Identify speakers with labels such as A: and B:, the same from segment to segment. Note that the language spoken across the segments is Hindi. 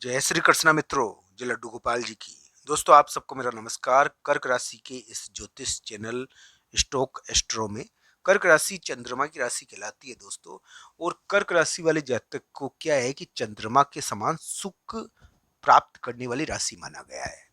A: जय श्री कृष्णा मित्रों, जय लड्डू गोपाल जी की। दोस्तों आप सबको मेरा नमस्कार। कर्क राशि के इस ज्योतिष चैनल स्टोक एस्ट्रो में कर्क राशि चंद्रमा की राशि कहलाती है दोस्तों। और कर्क राशि वाले जातक को क्या है कि चंद्रमा के समान सुख प्राप्त करने वाली राशि माना गया है।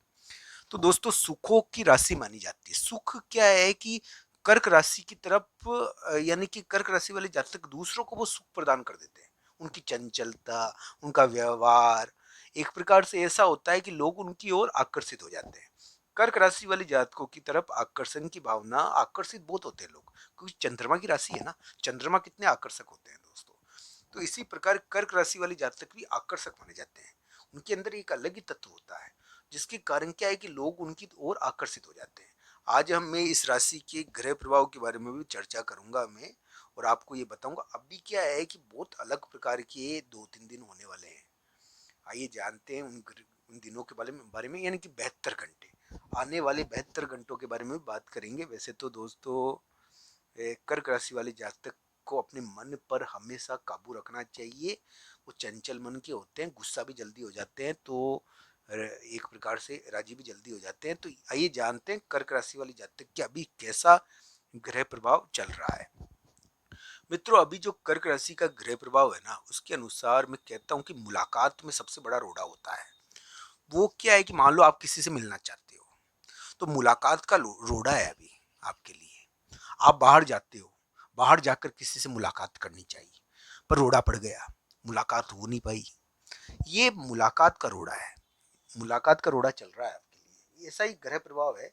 A: तो दोस्तों सुखों की राशि मानी जाती है। सुख क्या है कि कर्क राशि की तरफ यानी कि कर्क राशि वाले जातक दूसरों को वो सुख प्रदान कर देते हैं। उनकी चंचलता, उनका व्यवहार एक प्रकार से ऐसा होता है कि लोग उनकी ओर आकर्षित हो जाते हैं। कर्क राशि वाली जातकों की तरफ आकर्षण की भावना, आकर्षित बहुत होते हैं लोग, क्योंकि चंद्रमा की राशि है ना। चंद्रमा कितने आकर्षक होते हैं दोस्तों। तो इसी प्रकार कर्क राशि वाले जातक भी आकर्षक माने जाते हैं। उनके अंदर एक अलग ही तत्व होता है, जिसके कारण क्या है कि लोग उनकी ओर आकर्षित हो जाते हैं। आज मैं इस राशि के ग्रह प्रभाव के बारे में भी चर्चा करूंगा मैं, और आपको ये बताऊंगा। अभी क्या है कि बहुत अलग प्रकार के 2-3 दिन होने वाले हैं। आइए जानते हैं उन दिनों के बारे में यानी कि 72 घंटे, आने वाले 72 घंटों के बारे में भी बात करेंगे। वैसे तो दोस्तों कर्क राशि वाले जातक को अपने मन पर हमेशा काबू रखना चाहिए। वो चंचल मन के होते हैं, गुस्सा भी जल्दी हो जाते हैं, तो एक प्रकार से राजी भी जल्दी हो जाते हैं। तो आइए जानते हैं कर्क राशि वाले जातक के अभी कैसा ग्रह प्रभाव चल रहा है। मित्रों अभी जो कर्क राशि का ग्रह प्रभाव है ना, उसके अनुसार मैं कहता हूँ कि मुलाकात में सबसे बड़ा रोड़ा होता है। वो क्या है कि मान लो आप किसी से मिलना चाहते हो, तो मुलाकात का रोड़ा है अभी आपके लिए। आप बाहर जाते हो, बाहर जाकर किसी से मुलाकात करनी चाहिए, पर रोड़ा पड़ गया, मुलाकात हो नहीं पाई। ये मुलाकात का रोड़ा है, मुलाकात का रोड़ा चल रहा है आपके लिए। ऐसा ही ग्रह प्रभाव है।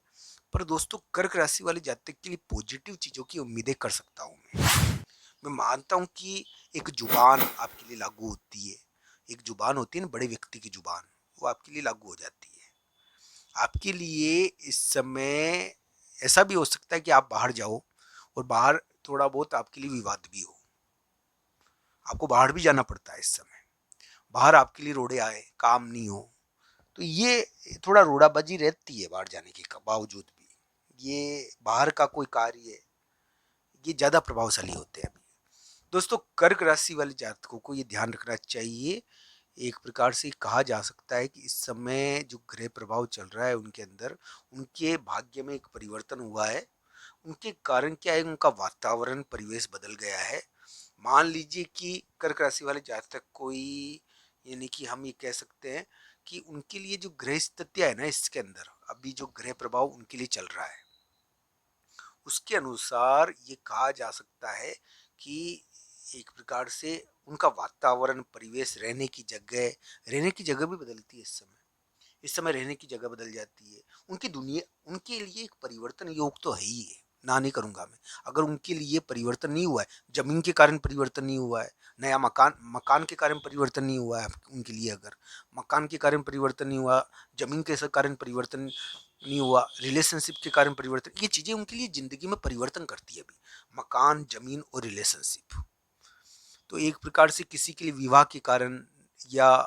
A: पर दोस्तों कर्क राशि वाले जातक के लिए पॉजिटिव चीजों की उम्मीदें कर सकता हूँ मैं मानता हूँ कि एक जुबान आपके लिए लागू होती है। एक जुबान होती है ना, बड़े व्यक्ति की जुबान, वो आपके लिए लागू हो जाती है। आपके लिए इस समय ऐसा भी हो सकता है कि आप बाहर जाओ और बाहर थोड़ा बहुत आपके लिए विवाद भी हो। आपको बाहर भी जाना पड़ता है इस समय, बाहर आपके लिए रोड़े आए, काम नहीं हो, तो ये थोड़ा रोड़ाबाजी रहती है बाहर जाने के बावजूद भी। ये बाहर का कोई कार्य है, ये ज़्यादा प्रभावशाली होते हैं अभी। दोस्तों कर्क राशि वाले जातकों को ये ध्यान रखना चाहिए। एक प्रकार से कहा जा सकता है कि इस समय जो ग्रह प्रभाव चल रहा है उनके अंदर, उनके भाग्य में एक परिवर्तन हुआ है। उनके कारण क्या है, उनका वातावरण परिवेश बदल गया है। मान लीजिए कि कर्क राशि वाले जातक कोई, यानी कि हम ये कह सकते हैं कि उनके लिए जो ग्रह स्थितियां है ना, इसके अंदर अभी जो ग्रह प्रभाव उनके लिए चल रहा है, उसके अनुसार ये कहा जा सकता है कि एक प्रकार से उनका वातावरण परिवेश, रहने की जगह भी बदलती है इस समय। इस समय रहने की जगह बदल जाती है। उनकी दुनिया, उनके लिए एक परिवर्तन योग तो है ही है, ना नहीं करूंगा मैं। अगर उनके लिए परिवर्तन नहीं हुआ है, जमीन के कारण परिवर्तन नहीं हुआ है, नया मकान मकान के कारण परिवर्तन नहीं हुआ है उनके लिए, अगर मकान के कारण परिवर्तन नहीं हुआ, जमीन के कारण परिवर्तन नहीं हुआ, रिलेशनशिप के कारण परिवर्तन, ये चीजें उनके लिए जिंदगी में परिवर्तन करती है अभी, मकान, जमीन और रिलेशनशिप। तो एक प्रकार से किसी के लिए विवाह के कारण, या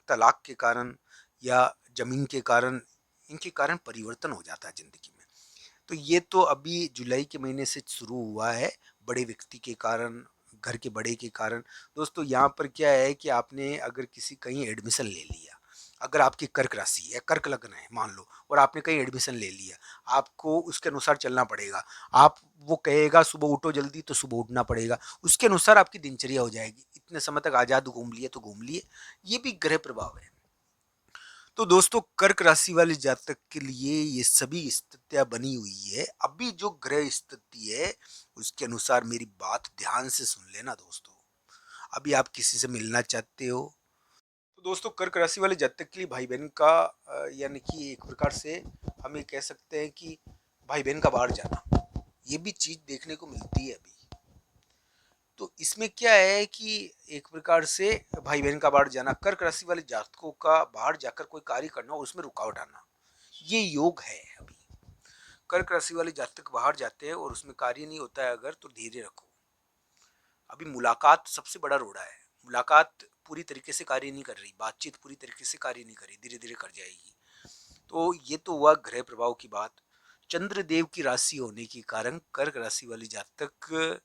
A: तलाक के कारण, या जमीन के कारण, इनके कारण परिवर्तन हो जाता है जिंदगी में। तो ये तो अभी जुलाई के महीने से शुरू हुआ है, बड़े व्यक्ति के कारण, घर के बड़े के कारण। दोस्तों यहाँ पर क्या है कि आपने अगर किसी कहीं एडमिशन ले लिया, अगर आपकी कर्क राशि है, कर्क लग्न है मान लो, और आपने कहीं एडमिशन ले लिया, आपको उसके अनुसार चलना पड़ेगा। आप, वो कहेगा सुबह उठो जल्दी, तो सुबह उठना पड़ेगा, उसके अनुसार आपकी दिनचर्या हो जाएगी। इतने समय तक आज़ाद घूम लिए तो घूम लिए। ये भी ग्रह प्रभाव है। तो दोस्तों कर्क राशि वाले जातक के लिए ये सभी स्थितियां बनी हुई है। अभी जो ग्रह स्थिति है उसके अनुसार मेरी बात ध्यान से सुन लेना दोस्तों। अभी आप किसी से मिलना चाहते हो, तो दोस्तों कर्क राशि वाले जातक के लिए भाई बहन का यानी कि एक प्रकार से हम ये कह सकते हैं कि भाई बहन का बाहर जाना, ये भी चीज देखने को मिलती है अभी। तो इसमें क्या है कि एक प्रकार से भाई बहन का बाहर जाना, कर्क राशि वाले जातकों का बाहर जाकर कोई कार्य करना और उसमें रुकावट आना, ये योग है अभी। कर्क राशि वाले जातक बाहर जाते हैं और उसमें कार्य नहीं होता है अगर, तो धीरे रखो। अभी मुलाकात सबसे बड़ा रोड़ा है। मुलाकात पूरी तरीके से कार्य नहीं कर रही, बातचीत पूरी तरीके से कार्य नहीं कर रही, धीरे धीरे कर जाएगी। तो ये तो हुआ ग्रह प्रभाव की बात। चंद्रदेव की राशि होने के कारण कर्क राशि वाले जातक,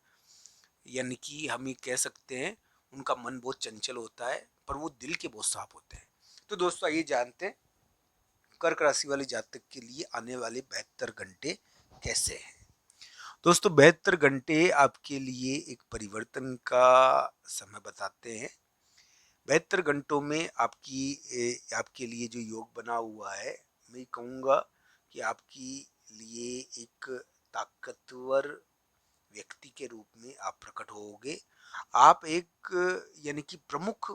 A: यानी कि हम ये कह सकते हैं, उनका मन बहुत चंचल होता है, पर वो दिल के बहुत साफ होते हैं। तो दोस्तों आइए जानते हैं कर्क राशि वाले जातक के लिए आने वाले 72 घंटे कैसे हैं। दोस्तों 72 घंटे आपके लिए एक परिवर्तन का समय बताते हैं। 72 घंटों में आपके लिए जो योग बना हुआ है, मैं कहूँगा कि आपके लिए एक ताकतवर व्यक्ति के रूप में आप प्रकट होोगे। आप एक यानी कि प्रमुख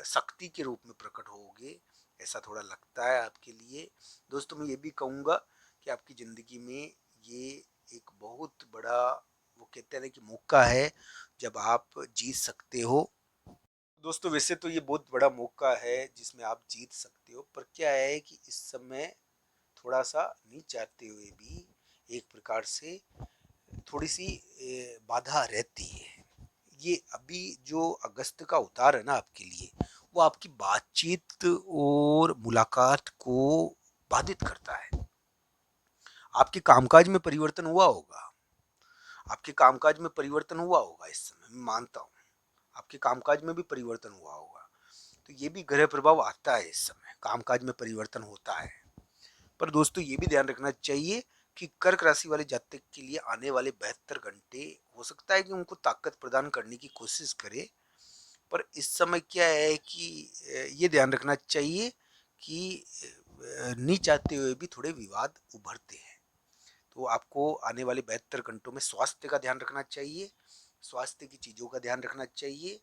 A: शक्ति के रूप में प्रकट होोगे, ऐसा थोड़ा लगता है आपके लिए। दोस्तों मैं ये भी कहूँगा कि आपकी ज़िंदगी में ये एक बहुत बड़ा, वो कहते हैं ना कि मौका है जब आप जीत सकते हो। दोस्तों वैसे तो ये बहुत बड़ा मौका है जिसमें आप जीत सकते हो, पर क्या है कि इस समय थोड़ा सा नहीं चाहते हुए भी एक प्रकार से थोड़ी सी बाधा रहती है। ये अभी जो अगस्त का उतार है ना आपके लिए, वो आपकी बातचीत और मुलाकात को बाधित करता है। आपके कामकाज में परिवर्तन हुआ होगा, आपके कामकाज में परिवर्तन हुआ होगा इस समय, मैं मानता हूँ आपके कामकाज में भी परिवर्तन हुआ होगा। तो ये भी ग्रह प्रभाव आता है, इस समय कामकाज में परिवर्तन होता है। पर दोस्तों ये भी ध्यान रखना चाहिए कि कर्क राशि वाले जातक के लिए आने वाले 72 घंटे हो सकता है कि उनको ताकत प्रदान करने की कोशिश करे, पर इस समय क्या है कि ये ध्यान रखना चाहिए कि नहीं चाहते हुए भी थोड़े विवाद उभरते हैं। तो आपको आने वाले 72 घंटों में स्वास्थ्य का ध्यान रखना चाहिए, स्वास्थ्य की चीज़ों का ध्यान रखना चाहिए।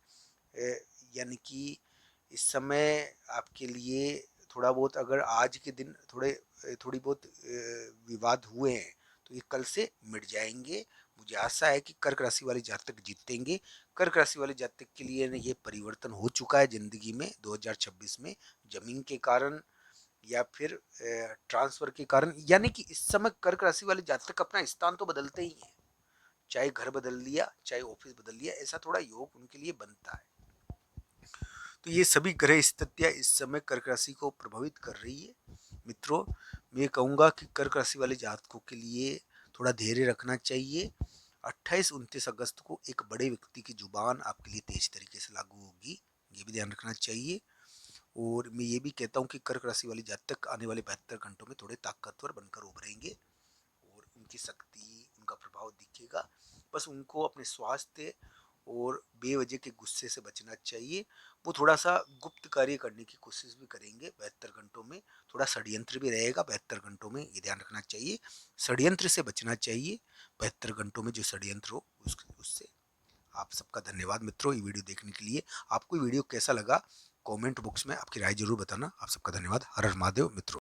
A: यानी कि इस समय आपके लिए थोड़ा बहुत, अगर आज के दिन थोड़ी बहुत विवाद हुए हैं तो ये कल से मिट जाएंगे। मुझे आशा है कि कर्क राशि वाले जातक जीतेंगे। कर्क राशि वाले जातक के लिए ये परिवर्तन हो चुका है ज़िंदगी में 2026 में, जमीन के कारण या फिर ट्रांसफर के कारण। यानी कि इस समय कर्क राशि वाले जातक अपना स्थान तो बदलते ही हैं, चाहे घर बदल लिया चाहे ऑफिस बदल लिया, ऐसा थोड़ा योग उनके लिए बनता है। तो ये सभी ग्रह स्थितियाँ इस समय कर्क राशि को प्रभावित कर रही है। मित्रों मैं कहूँगा कि कर्क राशि वाले जातकों के लिए थोड़ा धैर्य रखना चाहिए। 28-29 अगस्त को एक बड़े व्यक्ति की जुबान आपके लिए तेज तरीके से लागू होगी, ये भी ध्यान रखना चाहिए। और मैं ये भी कहता हूँ कि कर्क राशि वाले जातक आने वाले 72 घंटों में थोड़े ताकतवर बनकर उभरेंगे और उनकी शक्ति, उनका प्रभाव दिखेगा। बस उनको अपने स्वास्थ्य और बेवजह के गुस्से से बचना चाहिए। वो थोड़ा सा गुप्त कार्य करने की कोशिश भी करेंगे 72 घंटों में, थोड़ा षड्यंत्र भी रहेगा 72 घंटों में, ये ध्यान रखना चाहिए। षड्यंत्र से बचना चाहिए 72 घंटों में, जो षड्यंत्र हो उससे। आप सबका धन्यवाद मित्रों ये वीडियो देखने के लिए। आपको वीडियो कैसा लगा कमेंट बॉक्स में आपकी राय जरूर बताना। आप सबका धन्यवाद। हर हर महादेव मित्रों।